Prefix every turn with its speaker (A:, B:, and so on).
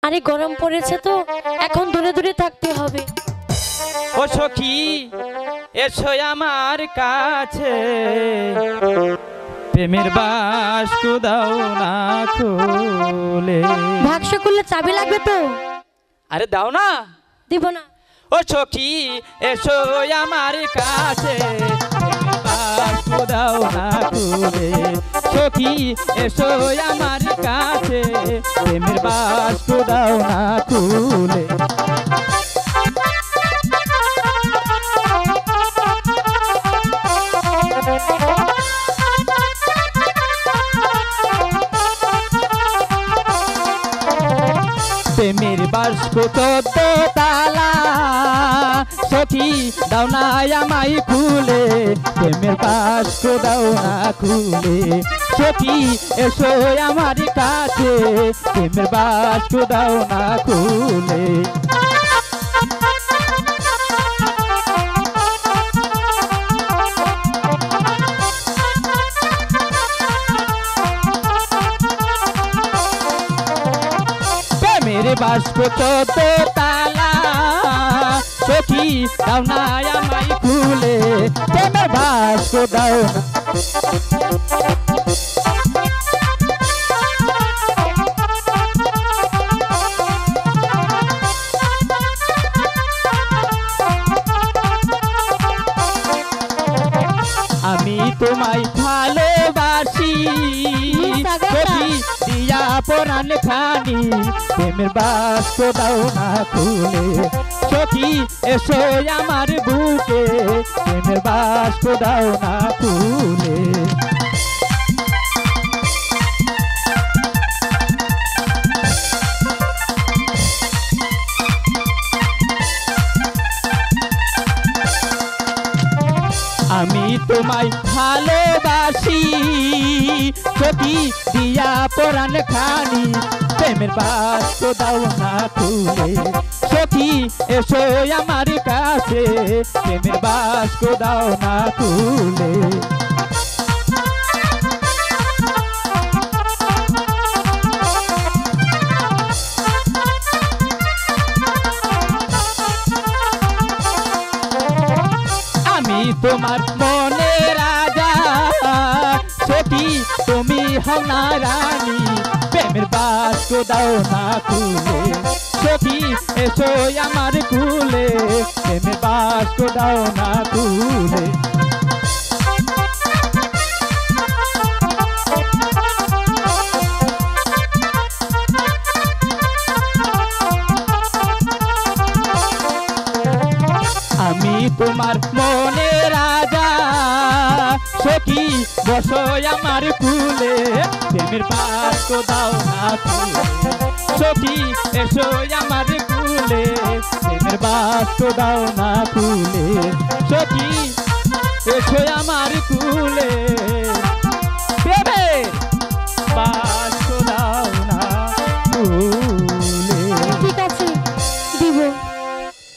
A: আরে গরম পড়েছে তো, এখন দূরে দূরে থাকতে হবে।
B: ও সখী এসো আমার কাছে, প্রেমের বাস্ক দাও না খুলে।
A: বাক্স খুললে চাবি লাগবে তো।
B: আরে দাও না।
A: দিব না।
B: ও সখী এসো আমার কাছে, প্রেমের বাস্ক দাও না খুলে। সখী এসো আমার কাছে, প্রেমের বাস্ক দাও না খুলে। প্রেমের বাস্ক চোদ্দ তালা, সখী দাও না আমায় খুলে। প্রেমের বাস্ক দাও না খুলে। সখী এসো আমার কাছে, প্রেমের বাস্ক দাও না খুলে। প্রেমের বাস্ক চোদ্দ তালা, সখী দাও না আমায় খুলে। প্রেমের বাস্ক দাও না। আমি তোমায় ভালোবাসি, সখী দিয়া পরাণ খানি। প্রেমের বাস্ক দাও না খুলে। সখী এসো আমার বুকে, প্রেমের বাস্ক দাও না খুলে। আমি তোমায় ভালোবাসি, সখী দিয়া পরাণ খানি। প্রেমের বাস্ক দাও না খুলে। সখী এসো আমার কাছে, প্রেমের বাস্ক দাও না খুলে। আমি তোমার মনে রাজা, সখী তুমি হও না রানী। প্রেমের বাস্ক দাও না খুলে। সখী এসো আমার কুলে, প্রেমের বাস্ক দাও না খুলে। আমি তোমার মনে রাজা, সখী বসো আমার কুলে। প্রেমের বাস্ক দাও না খুলে। সখী এসো আমার কুলে, প্রেমের বাস্ক দাও না খুলে। সখী এসো আমার কুলে,